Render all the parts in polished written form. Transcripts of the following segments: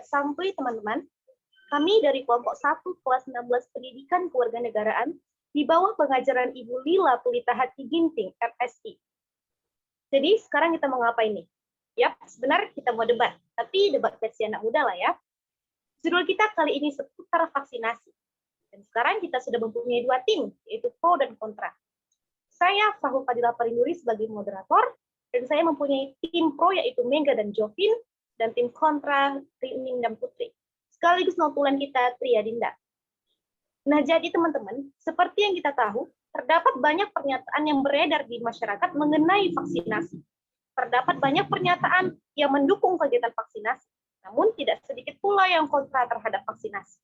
sahabat santuy teman-teman. Kami dari kelompok 1 kelas 16 Pendidikan Kewarganegaraan di bawah pengajaran Ibu Lila Pelita Hati Ginting, FSI. Jadi sekarang kita mau ngapain nih? Yap, sebenarnya kita mau debat, tapi debat versi anak muda lah ya. Judul kita kali ini seputar vaksinasi. Dan sekarang kita sudah mempunyai 2 tim, yaitu pro dan kontra. Saya, Fahul Fadila Parinduri, sebagai moderator, dan saya mempunyai tim pro, yaitu Mega dan Jovin, dan tim kontra, Rining dan Putri. Sekaligus notulen kita, Tria Dinda. Nah, jadi teman-teman, seperti yang kita tahu, terdapat banyak pernyataan yang beredar di masyarakat mengenai vaksinasi. Terdapat banyak pernyataan yang mendukung kegiatan vaksinasi, namun tidak sedikit pula yang kontra terhadap vaksinasi.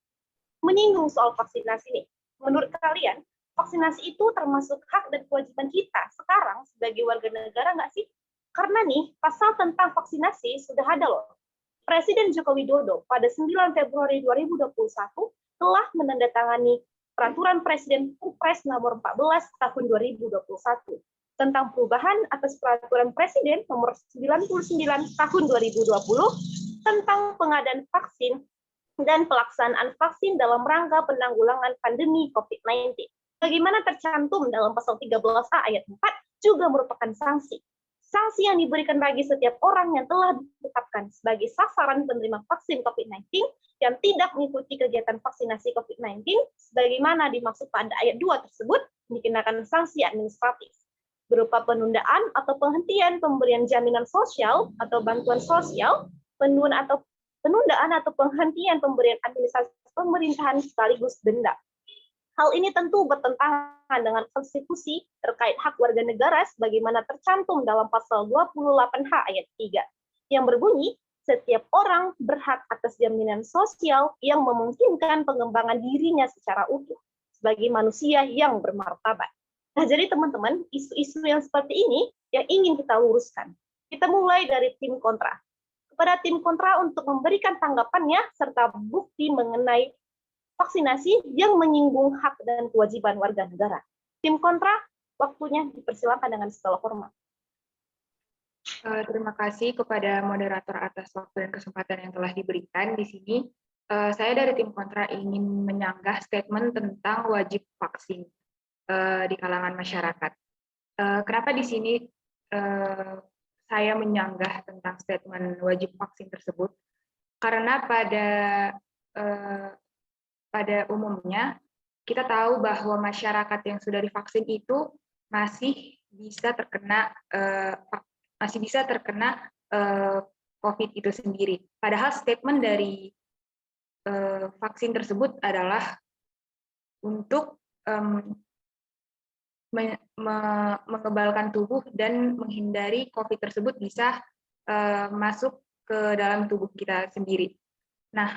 Menyinggung soal vaksinasi nih, menurut kalian, vaksinasi itu termasuk hak dan kewajiban kita sekarang sebagai warga negara nggak sih? Karena nih, pasal tentang vaksinasi sudah ada loh. Presiden Joko Widodo pada 9 Februari 2021 telah menandatangani Peraturan Presiden Perpres nomor 14 tahun 2021 tentang perubahan atas Peraturan Presiden nomor 99 tahun 2020 tentang pengadaan vaksin dan pelaksanaan vaksin dalam rangka penanggulangan pandemi COVID-19. Bagaimana tercantum dalam pasal 13A ayat 4 juga merupakan sanksi. Sanksi yang diberikan bagi setiap orang yang telah ditetapkan sebagai sasaran penerima vaksin COVID-19 yang tidak mengikuti kegiatan vaksinasi COVID-19, sebagaimana dimaksud pada ayat 2 tersebut, dikenakan sanksi administratif, berupa penundaan atau penghentian pemberian jaminan sosial atau bantuan sosial, penundaan atau penghentian pemberian administrasi pemerintahan sekaligus denda. Hal ini tentu bertentangan dengan konstitusi terkait hak warga negara sebagaimana tercantum dalam pasal 28H ayat 3, yang berbunyi, setiap orang berhak atas jaminan sosial yang memungkinkan pengembangan dirinya secara utuh sebagai manusia yang bermartabat. Nah, jadi teman-teman, isu-isu yang seperti ini yang ingin kita luruskan. Kita mulai dari tim kontra. Kepada tim kontra untuk memberikan tanggapannya serta bukti mengenai vaksinasi yang menyinggung hak dan kewajiban warga negara. Tim kontra, waktunya dipersilakan dengan segala hormat. Terima kasih kepada moderator atas waktu dan kesempatan yang telah diberikan di sini. Saya dari tim kontra ingin menyanggah statement tentang wajib vaksin di kalangan masyarakat. Kenapa di sini saya menyanggah tentang statement wajib vaksin tersebut? Karena pada umumnya kita tahu bahwa masyarakat yang sudah divaksin itu masih bisa terkena COVID itu sendiri. Padahal statement dari vaksin tersebut adalah untuk mengebalkan tubuh dan menghindari COVID tersebut bisa masuk ke dalam tubuh kita sendiri. Nah,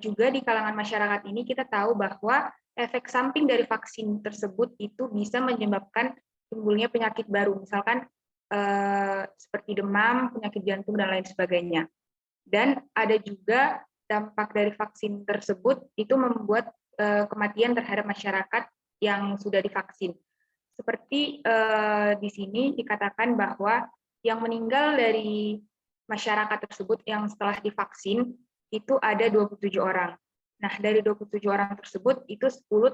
juga di kalangan masyarakat ini kita tahu bahwa efek samping dari vaksin tersebut itu bisa menyebabkan timbulnya penyakit baru, misalkan seperti demam, penyakit jantung, dan lain sebagainya. Dan ada juga dampak dari vaksin tersebut itu membuat kematian terhadap masyarakat yang sudah divaksin. Seperti di sini dikatakan bahwa yang meninggal dari masyarakat tersebut yang setelah divaksin itu ada 27 orang. Nah, dari 27 orang tersebut itu 10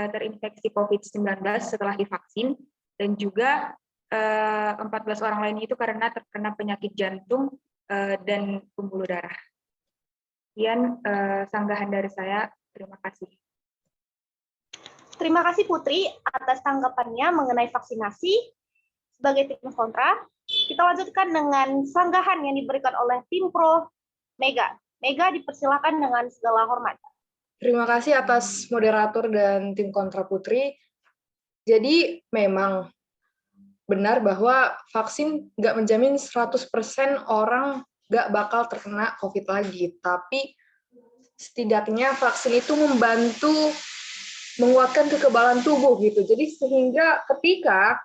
terinfeksi COVID-19 setelah divaksin, dan juga 14 orang lain itu karena terkena penyakit jantung dan pembuluh darah. Sekian sanggahan dari saya. Terima kasih. Terima kasih Putri atas tanggapannya mengenai vaksinasi. Sebagai tim kontra, kita lanjutkan dengan sanggahan yang diberikan oleh tim pro Mega. Mega, dipersilakan dengan segala hormat. Terima kasih atas moderator dan tim kontra Putri. Jadi memang benar bahwa vaksin nggak menjamin 100% orang nggak bakal terkena COVID lagi. Tapi setidaknya vaksin itu membantu menguatkan kekebalan tubuh gitu. Jadi sehingga ketika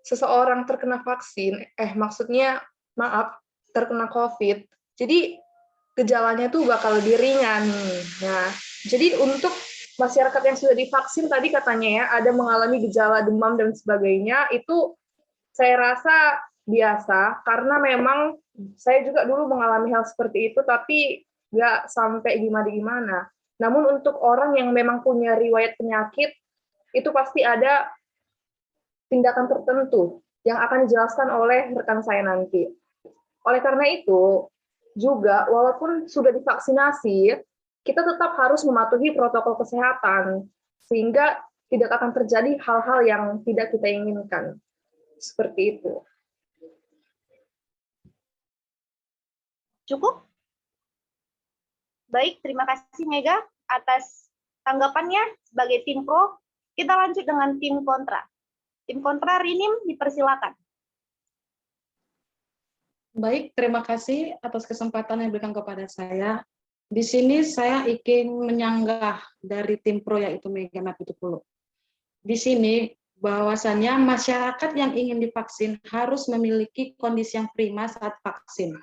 seseorang terkena vaksin, terkena COVID, jadi gejalanya tuh bakal lebih ringan. Nah, jadi untuk masyarakat yang sudah divaksin tadi katanya ya, ada mengalami gejala demam dan sebagainya, itu saya rasa biasa, karena memang saya juga dulu mengalami hal seperti itu, tapi nggak sampai gimana-gimana. Namun untuk orang yang memang punya riwayat penyakit, itu pasti ada tindakan tertentu yang akan dijelaskan oleh rekan saya nanti. Oleh karena itu, juga walaupun sudah divaksinasi, kita tetap harus mematuhi protokol kesehatan, sehingga tidak akan terjadi hal-hal yang tidak kita inginkan. Seperti itu. Cukup? Baik, terima kasih Mega atas tanggapannya sebagai tim pro. Kita lanjut dengan tim kontra. Tim kontra, Rinim, dipersilakan. Baik, terima kasih atas kesempatan yang diberikan kepada saya. Di sini saya ingin menyanggah dari tim pro yaitu Mega Napitupulu. Di sini bahwasannya masyarakat yang ingin divaksin harus memiliki kondisi yang prima saat vaksin.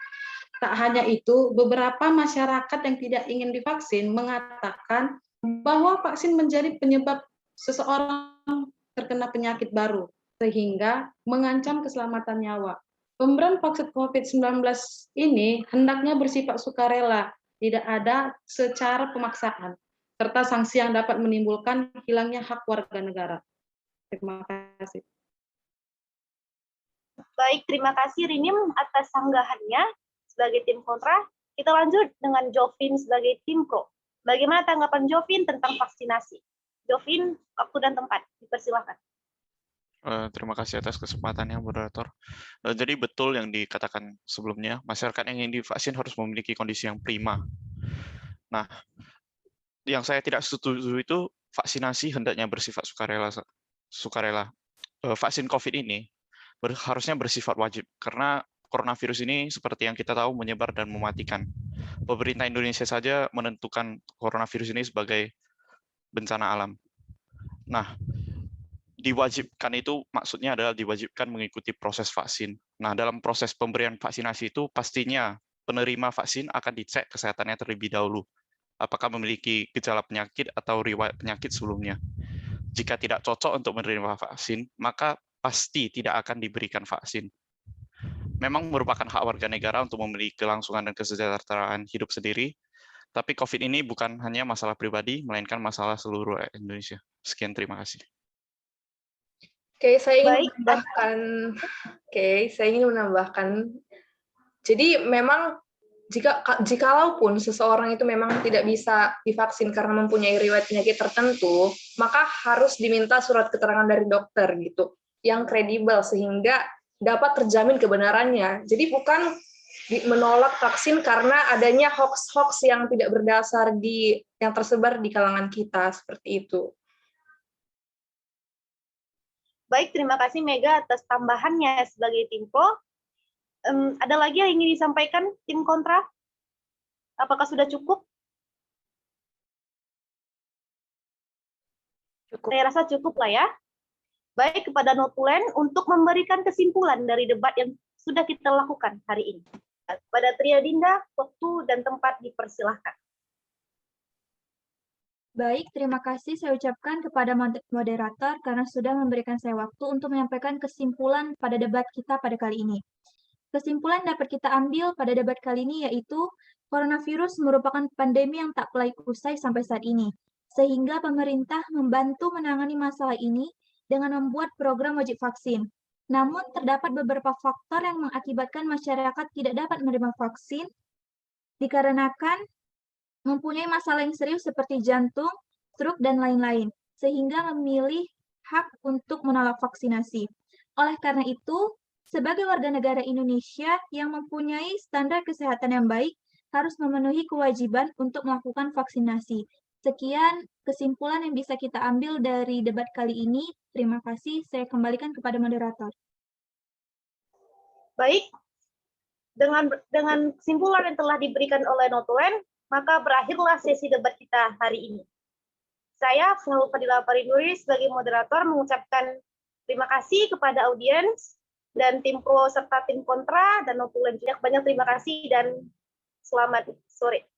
Tak hanya itu, beberapa masyarakat yang tidak ingin divaksin mengatakan bahwa vaksin menjadi penyebab seseorang terkena penyakit baru, sehingga mengancam keselamatan nyawa. Pemberian vaksin COVID-19 ini hendaknya bersifat sukarela, tidak ada secara pemaksaan, serta sanksi yang dapat menimbulkan hilangnya hak warga negara. Terima kasih. Baik, terima kasih Rinim atas sanggahannya sebagai tim kontra. Kita lanjut dengan Jovin sebagai tim pro. Bagaimana tanggapan Jovin tentang vaksinasi? Jovin, waktu dan tempat, dipersilakan. Terima kasih atas kesempatannya, moderator. Jadi betul yang dikatakan sebelumnya, masyarakat yang ingin divaksin harus memiliki kondisi yang prima. Nah, yang saya tidak setuju itu vaksinasi hendaknya bersifat sukarela. Vaksin COVID ini harusnya bersifat wajib, karena coronavirus ini seperti yang kita tahu menyebar dan mematikan. Pemerintah Indonesia saja menentukan coronavirus ini sebagai bencana alam. Nah, diwajibkan itu maksudnya adalah diwajibkan mengikuti proses vaksin. Nah, dalam proses pemberian vaksinasi itu pastinya penerima vaksin akan dicek kesehatannya terlebih dahulu. Apakah memiliki gejala penyakit atau riwayat penyakit sebelumnya. Jika tidak cocok untuk menerima vaksin, maka pasti tidak akan diberikan vaksin. Memang merupakan hak warga negara untuk memiliki kelangsungan dan kesejahteraan hidup sendiri, tapi COVID ini bukan hanya masalah pribadi, melainkan masalah seluruh Indonesia. Sekian, terima kasih. Saya ingin menambahkan. Jadi memang jikalaupun seseorang itu memang tidak bisa divaksin karena mempunyai riwayat penyakit tertentu, maka harus diminta surat keterangan dari dokter gitu, yang kredibel sehingga dapat terjamin kebenarannya. Jadi bukan menolak vaksin karena adanya hoax-hoax yang tidak berdasar yang tersebar di kalangan kita, seperti itu. Baik, terima kasih Mega atas tambahannya sebagai tim pro. Ada lagi yang ingin disampaikan tim kontra? Apakah sudah cukup? Cukup. Saya rasa cukup lah ya. Baik, kepada Notulen untuk memberikan kesimpulan dari debat yang sudah kita lakukan hari ini. Kepada Tria Dinda, waktu dan tempat dipersilahkan. Baik, terima kasih saya ucapkan kepada moderator karena sudah memberikan saya waktu untuk menyampaikan kesimpulan pada debat kita pada kali ini. Kesimpulan dapat kita ambil pada debat kali ini yaitu coronavirus merupakan pandemi yang tak pelai usai sampai saat ini, sehingga pemerintah membantu menangani masalah ini dengan membuat program wajib vaksin. Namun, terdapat beberapa faktor yang mengakibatkan masyarakat tidak dapat menerima vaksin dikarenakan mempunyai masalah yang serius seperti jantung, stroke, dan lain-lain, sehingga memilih hak untuk menolak vaksinasi. Oleh karena itu, sebagai warga negara Indonesia yang mempunyai standar kesehatan yang baik, harus memenuhi kewajiban untuk melakukan vaksinasi. Sekian kesimpulan yang bisa kita ambil dari debat kali ini. Terima kasih, saya kembalikan kepada moderator. Baik, dengan kesimpulan yang telah diberikan oleh Notulen, maka berakhirlah sesi debat kita hari ini. Saya, Fahul Fadila Parinuri, sebagai moderator mengucapkan terima kasih kepada audiens dan tim pro serta tim kontra dan Notulen juga. Banyak terima kasih dan selamat sore.